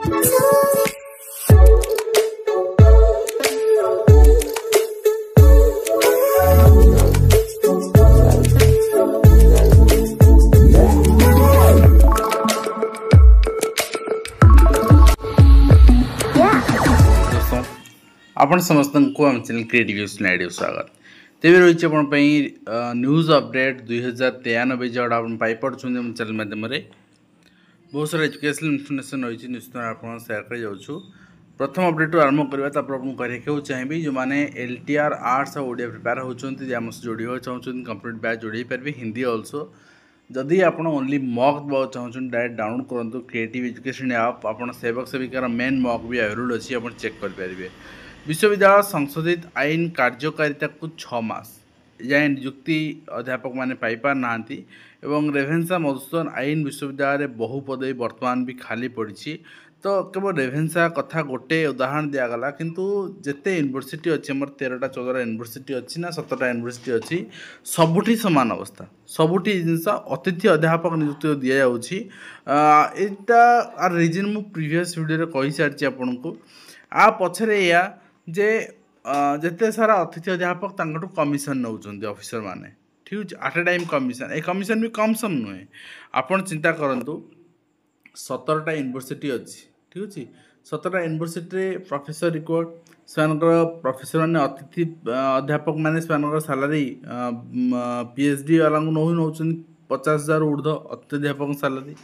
आपण समस्त को आम चैनल क्रिएटिव स्नाइडियो स्वागत तेज रही आप न्यूज अपडेट 2093 जोड़ा आप पाइपे चैनल माध्यम बहुत सारा एजुकेशनल इनफर्मेशन रही निश्चित आप सेयार कर जाऊँ प्रथम अपडेट आरंभ करवा देखा चाहिए जो मैंने LTR आर्ट्स और ओडिया प्रिपेयर होती आम जोड़ा चाहते कंप्लीट बैच जोड़ी पारे हिंदी अल्सो जदि आप ओनली मॉक देवा चाहते डायरेक्ट डाउनलोड करूँ क्रिएटिव एजुकेशन ऐप आप सेवक सेविकार मेन मॉक भी अवेलेबल अच्छी आप चेक करेंगे। विश्वविद्यालय संशोधित आईन कार्यकारिता को 6 मास जाए नियुक्ति अध्यापक माने पाइपार नाहांती एवं रेभेन्सा मधुसूदन आईन विश्वविद्यालय बहु पदवी वर्तमान भी खाली पड़ी तो केवल रेभेन्सा कथा गोटे उदाहरण दिगला किंतु जिते यूनिवर्सिटी अच्छी आम 13टा 14टा यूनिवर्सिटी अच्छी ना 17टा यूनिवर्सिटी अच्छी सबुठी समान अवस्था सबुठी जिनस अतिथि अध्यापक नियुक्ति दि जाऊँगा आर रिजन मु प्रीवियस वीडियो कही सारी आपन को आ पछरे या जे जिते सारा अतिथि अध्यापक तांकटू कमिशन नौचंदी ऑफिसर माने ठीक अछि at a time commission a commission भी कम सम नुहे आपण चिंता करंतु 17टा यूनिवर्सिटी अछि ठीक अछि 17टा यूनिवर्सिटी प्रोफेसर रिकॉर्ड सेनकर प्रोफेसर माने अतिथि अध्यापक माने सेनकर सैलरी PhD वाला नौचंदी 50,000 ऊर्ध्व अतिथि अध्यापक सैलरी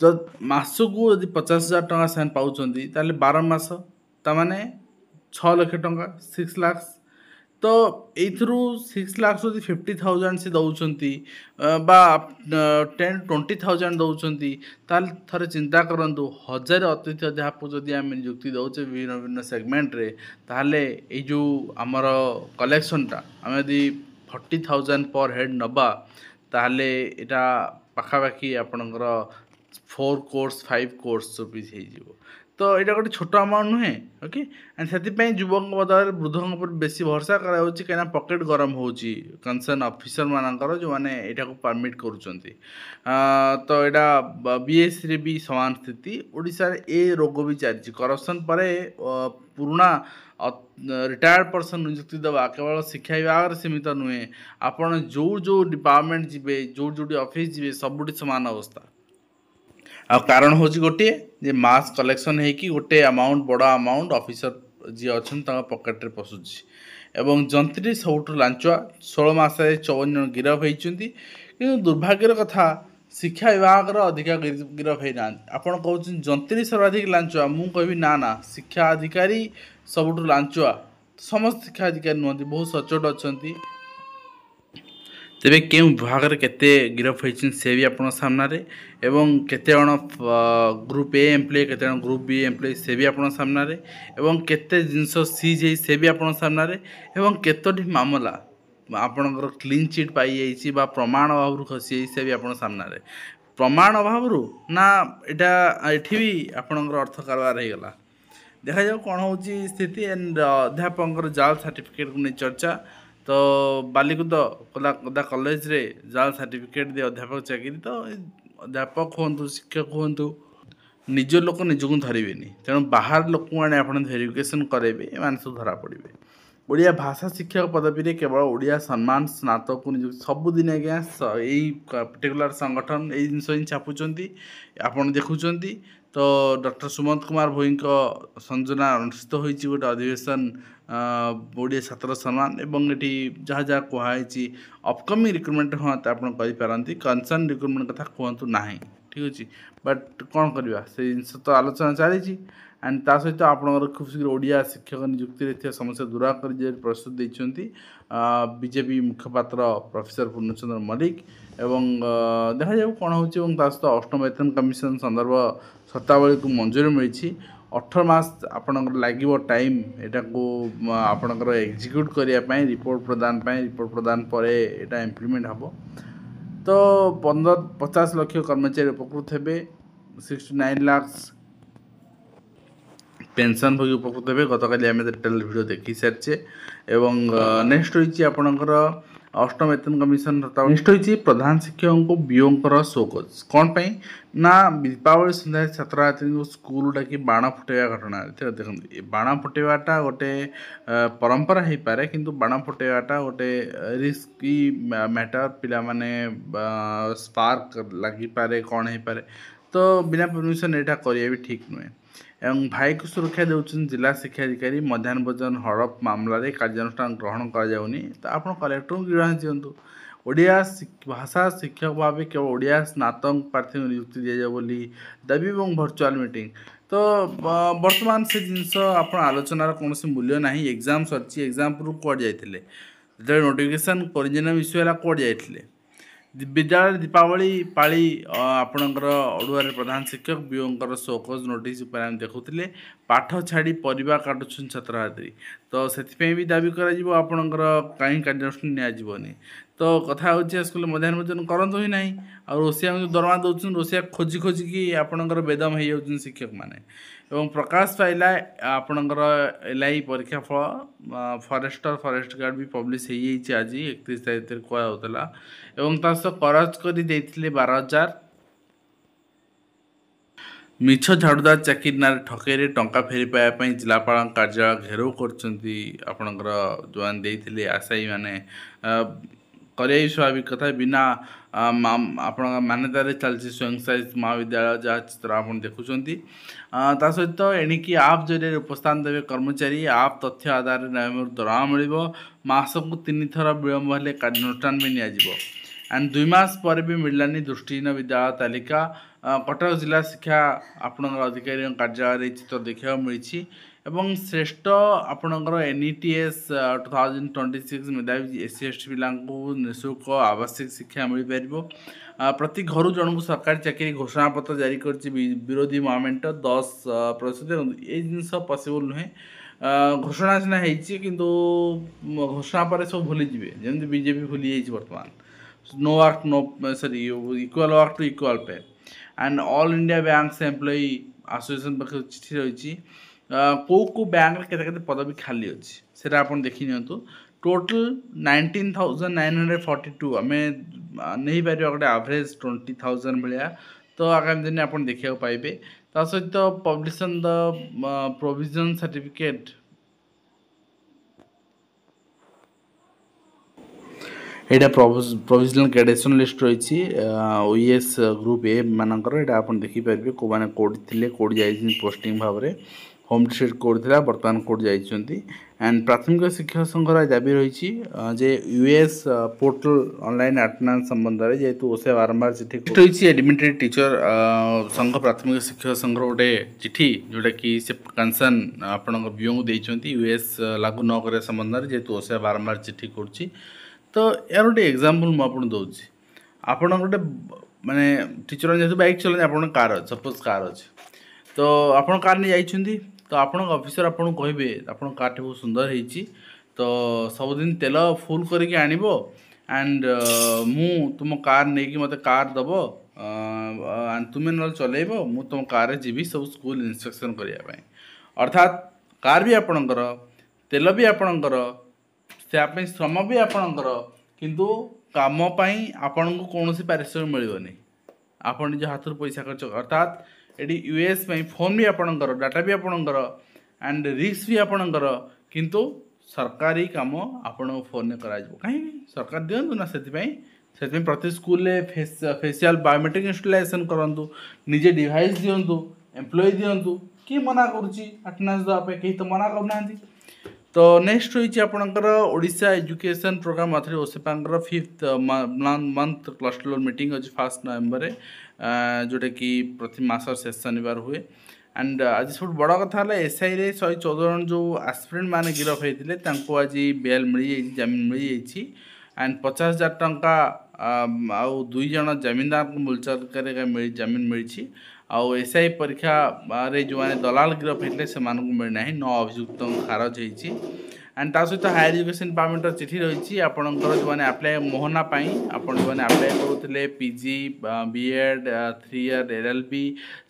जब मासकू यदि 50,000 टका से पाउछंदी ताले 12 मास तामाने 6 लाख टका 6 लाख तो एथरू 6 लाख यदि 50,000 से दौचंती बा 10-20,000 दौचंती ताले थरे चिंता करंतु 1000 अतिथि अध्यापक जदि आम नियुक्ति दौचे विभिन्न विभिन्न सेगमेंट रे ताले ए जो हमर कलेक्शनटा आम यदि 40,000 पर हेड नबा ताले एटा पाखापाखि आपणकर 4 कोर्स 5 कोर्स भी तो यहाँ गोटे छोट अमाउंट नुहे ओके एंड से युवक बदल वृद्धों पर बेसी भरसा कहीं पकेट गरम हो कंसर्न ऑफिसर मानकर जो मैंने यहाँ परमिट करुँच तो यहाँ BSc रे भी समान स्थिति ओडिशा रे ए रोग भी चली करप्शन पर पुराना रिटायर्ड पर्सन नियुक्ति देवा केवल शिक्षा विभाग सीमित नुहे आपड़ जो डिपार्टमेंट जी जो ऑफिस जी सबुठी समान अवस्था आ कारण हूँ गोटे जे मास कलेक्शन होगी गोटे अमाउंट बड़ अमाउंट ऑफिसर जी अच्छा पकेट रे पशुची एवं जंत्री सबुठ लांचुआ 16 मास 54 जन गिरफ होती कि दुर्भाग्यर कथा शिक्षा विभाग अधिका गिरफ होना आपड़ कहते जंत्री सर्वाधिक लांचुआ मु कहि ना शिक्षा अधिकारी सबुठ लांचुआ समस्त शिक्षा अधिकारी नुहति बहुत सचोट अच्छा तेरे क्यों विभाग केते गिरफ होती से भी आप सामने एवं केते जन ग्रुप ए एम्प्लॉय केते जन ग्रुप बी एम्प्लॉय से भी आप सामने एवं केते जिनस सीज से भी आप सामने एवं केतोटी मामला आपणकर क्लीन चिट पाई जाइए बा प्रमाण अभाव खसी से भी आप सामने प्रमाण अभाव ना यहाँ एठी भी आपणकर अर्थ कारबार हो गला देखा जाओ कौन हो स्थिति एंड अध्यापक जाल सर्टिफिकेट को नहीं चर्चा तो बालिकुदा कॉलेज रे जाल सर्टिफिकेट दे अध्यापक चाकरी तो अध्यापक हूँ शिक्षक हूँ निज लोक निजक धरवे तेणु बाहर लोक आने आप भेरिफिकेसन करेंगे एम सब धरा पड़े ओडिया भाषा शिक्षक पदवी केवल ओडिया सम्मान स्नातक को नियुक्ति सबुदिन आज्ञा यही पर्टिकुलर संगठन यही जिनस ही छापुंट आपड़ देखुं तो डॉक्टर सुमंत कुमार भोई संयोजना अनुष्ठित होती गोटे अधिवेशन ओडिया छात्र सम्मान एवं ये जहाँ जहाँ कहुई अपकमिंग रिक्रुटमेंट हाँ तो आपंती कनसर्न रिक्रुटमेंट कथा कहतु ना ठीक अच्छे बट कौन करवा से जिनस तो आलोचना चली एंड ता सहित आपंकर खूब शीघ्र ओडिया शिक्षक नियुक्ति समस्या दूर कर प्रस्तुत देती बीजेपी मुखपात्र प्रोफेसर पूर्णचंद्र मल्लिक एवं देखा जाऊ कौन हो सहित अष्टम वेतन कमिशन संदर्भ शर्तावली को मंजूरी मिली 18 मास आपंकर लगे टाइम यहाँ को आपंकर एग्जीक्यूट करने रिपोर्ट प्रदान पर यहाँ इम्प्लीमेंट हम तो 50 लाख कर्मचारी उपकृत हे 69 लाख पेंशन भोगी उपकृत हे गतकाली आम डिटेल वीडियो देखी सारी एवं नेक्स्ट रही आपणकर अष्टम वेतन कमिशन नेक्स्ट होइछि प्रधान शिक्षक को बीओंकर शोकज कौन पाई ना दीपावली संध्या छात्र छात्री को स्कूल डाकी बाण फुटेवा घटना देखते बाण फुटेवाटा गोटे परंपरा हो पारे किंतु बाण फुटेवाटा गोटे रिस्की मैटर पिला माने स्पार्क लगी पारे कौन हो पारे तो बिना परमिशन यहाँ करिया भी ठीक नुहे एवं भाई को सुरक्षा देउछन जिला शिक्षा अधिकारी मध्याह्न भोजन हड़प मामला रे कार्यानुष्ठान ग्रहण कर जाउनी तो आपण कलेक्टर को गिरवांस दियंतु ओडिया भाषा शिक्षक भाव केवल ओडिया स्नातक प्रार्थी नियुक्ति दि जाए बोली दाबी और वर्चुअल मीटिंग तो वर्तमान से जिनस आप आलोचनार कौन मूल्य ना एग्जाम सरी एग्जाम पूर्व कौट जाते जो नोटिफिकेशन परिजन विषय है कौट जाते विद्यालय दीपावली पाली आपणकर अड़ुआर प्रधान शिक्षक बीओंकर शोकज नोटिस आम देखुले पाठ छाड़ी परिवा काटुन छात्र छात्री तो से भी दाबी करपणकर कहीं कार्यानुष्ठान निजी तो कथा हो स्कूल मध्याह्न भोजन करतु ही ना आ रोसिया दरमा दौन रोसिया खोजी खोजिकी आपणकर बेदम हो जाऊँ शिक्षक मैंने एवं प्रकाश पाइला आपणकर एलआई परीक्षा फल फॉरेस्ट गार्ड भी पब्लिश हो आज 31 तारीख कहला एवं सह करज कर 12,000 मिछ झाड़ुदार चाकरी ना ठकई टंका फेरी पाइबा जिलापाल कार्यालय घेराव करपणकर जो मैंने आशायी मैंने करिया स्वाभाविक कथा बिना आप मान्यतार चलती स्वयं सहायक महाविद्यालय जहाँ चित्र आप देखुं सहित एणिकी आप जरिए उपस्थान देवे कर्मचारी आप तथ्य आधार नवेम्बर दरमा मिल मास को 3 थर विलम्ब हेले कार्यानुष्ठान भी निजी एंड 2 मास पर भी मिललानी दृष्टिहीन विद्यालय तालिका कटक जिला शिक्षा आपण अधिकारी कार्यालय चित्र देखा मिली एवं श्रेष्ठ आपणकर NETS 2026 मेधावी SC ST पिला निःशुल्क आवासिक शिक्षा मिल पार प्रति घर जन को सरकारी चाकरी घोषणा पत्र जारी कर विरोधी महामेंट 10% ये जिनस पॉसिबल नुहे घोषणा सीना किंतु घोषणा पर सब भूली जाए जमी बीजेपी भूली जाइए बर्तमान no work no sorry equal work to equal pay and All India Bank Employee Association पाखे चिठी रही को बैंक के पदवी खाली अच्छी से आप देखी नियंतु टोटल 19,942 आम नहीं पार गोटे एवरेज 20,000 भाया तो आगामी दिन आप देखा पाइबे ता सहित पब्लिशन द प्रोविजन सर्टिफिकेट यहाँ प्रोविजनल ग्रेडेशन लिस्ट रही ओएस ग्रुप ए मानकर यहाँ आप देखिपारे कौ मैंने कौट थे कौट जाइए पोस्टिंग भाव में होम डिस्ट्रिक्ट कोड था बर्तमान कोड जाइए एंड प्राथमिक शिक्षक संघर दाबी रही जे यूएस पोर्टल ऑनलाइन अटेंडेंस संबंध में जेहेतु ओसे बारंबार चिठी रही एडमिटेड टीचर संघ प्राथमिक शिक्षक संघर गोटे चिठी जोटा कि से कनसर्न आपण बीओ को देते यूएस लागू न कर संबंध में जेहेतु ओसे बारंबार चिठी कर तो यार गोटे एग्जांपल मुझे दूसरी आपड़ गोटे माने टीचर जेहतु बाइक चलाते आप कार अच्छे सपोज कार अच्छे तो आप कार नहीं जाइए तो आपण ऑफिसर आपन कहे आप कार बहुत सुंदर होती तो सबुदिन तेल फुल करके आणबो एंड मु तुम कार नहीं कि मत कार दब तुम्हें ना चलेब मु तुम कार जीवी सब स्कूल इंस्पेक्शन करने अर्थात कार भी आपणकर तेल भी आपणकर से श्रम भी आपणकर किंतु काम आपण को कौन पारिश्रमिक मिलनी आप निज हाथ पैसा खर्च अर्थात ये यूएस फोन भी आपणकर डाटा भी आपणकर एंड रिस्क भी आपणकर किंतु सरकारी काम आपण फोन करा कहीं सरकार दिंतु ना से प्रति स्कूल फेसियल बायोमेट्रिक इंस्टॉलेशन करूँ निजे डिवाइस दिंतु एम्प्लॉय दिंतु किए मना करेंडेंस देवाई कहीं तो मना करना तो नेक्स्ट रही आपणकर ओडिशा एजुकेशन प्रोग्राम अथॉरिटी ओसेपांकर 5th मंथ क्लस्टर मीटिंग अच्छी 1 नवेम्बर जोटा कि प्रति मासर शेष शनिवार हुए एंड आज सब बड़ कथा एसआई रे 114 जन जो एस्पिरेंट माने गिरफ होते आज बेल मिल जमीन मिल जाइए एंड 50,000 टंका आउ 2 जन जमीनदार को मूलचर जमीन मिली आउ एसआई परीक्षा रे जो मैंने दलाल गिरफ होते से मिलना 9 अभियुक्त खारज होती एंड ता सहित हायर एजुकेशन डिपार्टमेंट चिठी रही आपंकर जो मैंने आप्लाय मोहना आप जो मैंने आप्लाय करुले पीजी बीएड 3 ईयर LLB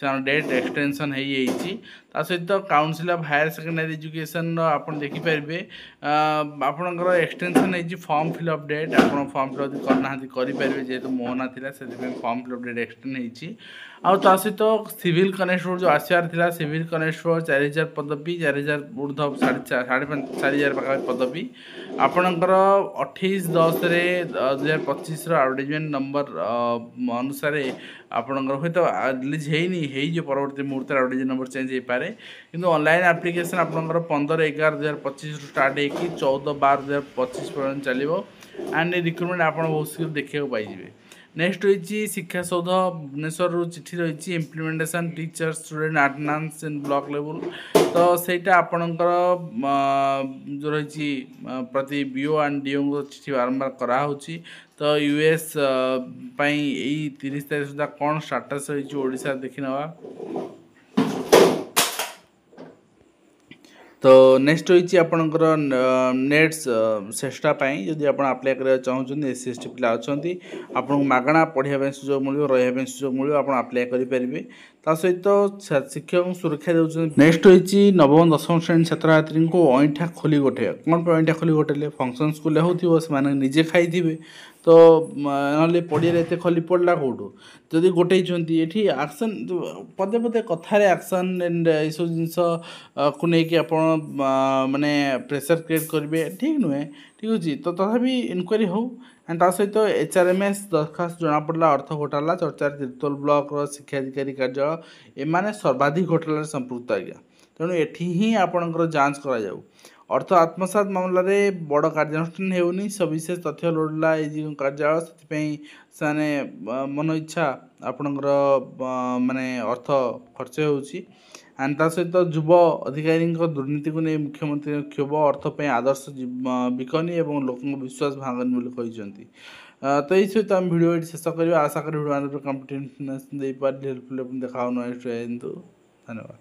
से डेट एक्सटेंशन हो ता सहित council of higher secondary education आपन देखि परिबे आपनकर एक्सटेंशन है फॉर्म फिलअप डेट आपन फॉर्म फिलअप करना करि परिबे जेहेतु मोहना थिला से फॉर्म फिलअप डेट एक्सटेंड है आउ ता सहित सिविल कनेस्टेबल जो आसार थिला सिविल कनेस्टेबल 4000 पदवी 4000 ऊर्ध्व 4500 पाखा पदवी आपणकर 28/10 रे 2025 एडवर्टाइजमेंट नंबर अनुसार आपणकर हयत रिलीज हेनी हे जो परवर्ती मुहूर्त एडवर्टाइजमेंट नंबर चेंज हो पारे किंतु ऑनलाइन एप्लिकेशन आपणकर 15/11/2025 स्टार्ट होगी 14/12/2025 पर्यंत चलो एंड रिक्रुटमेंट आप बहुत शीघ्र देखा पाइबे। नेक्स्ट रही शिक्षा सौध भुवनेश्वर चिठी रही implementation teacher student attendance in block level तो सहीटा आपणकर जो रही प्रति बीओ एंड डीओ को चिठी बारंबार कराऊँगी तो यूएस यही 30 तारीख सुधा कौन स्टाटस रही ओडिशा देखी नवा। तो नेक्स्ट रही आपणकर नेट्स चेष्टापी जदि आप आप्लाय करा चाहते एस सी एस टी पिला अच्छा आपको मागणा पढ़ाई सुजोग मिले रहा सुजोग मिले आप आप्लाय करेंगे ता सहित शिक्षक सुरक्षा देते। नेक्स्ट रही नवम दशम श्रेणी छात्र छात्री को अईठा खोली गोटे कौन पर अईठा खोली गोटे फंक्शन स्कूल होने निजे खाई तो ना पड़िया एत खली पड़ा कौटू जदि गोटे ये आक्शन पदे पदे कथार आक्शन एंड ये सब जिनस को लेकिन आप माने प्रेशर क्रिएट करेंगे ठीक नुहे ठीक अच्छे तो तथापि इनक्वारी हो एंड ता सहित HRMS दरखास्त जना पड़ा अर्थ घोटाला चर्चा तिर्तोल ब्लॉक शिक्षाधिकारी कार्यालय एमाने सर्वाधिक घोटाला संपृक्त आज्ञा तेणु एठी ही आपणकर जांच करा जाऊ अर्थ आत्मसात मामलें बड़ कार्यानुष्ठान होनी सविशेष तथ्य लोड़ा ये कार्यालय से मन इच्छा आपणकर माने अर्थ खर्च होची एंड ता सहित युव अधिकारी दुर्नीति को नहीं मुख्यमंत्री क्षोभ अर्थ आदर्श बिकनी और लोक विश्वास भांगनी बोली तो ये सहित आम भिडियो शेष करवा आशा करी भिडियो कंप्लीट हेल्पफुल देखा नेक्स्ट धन्यवाद।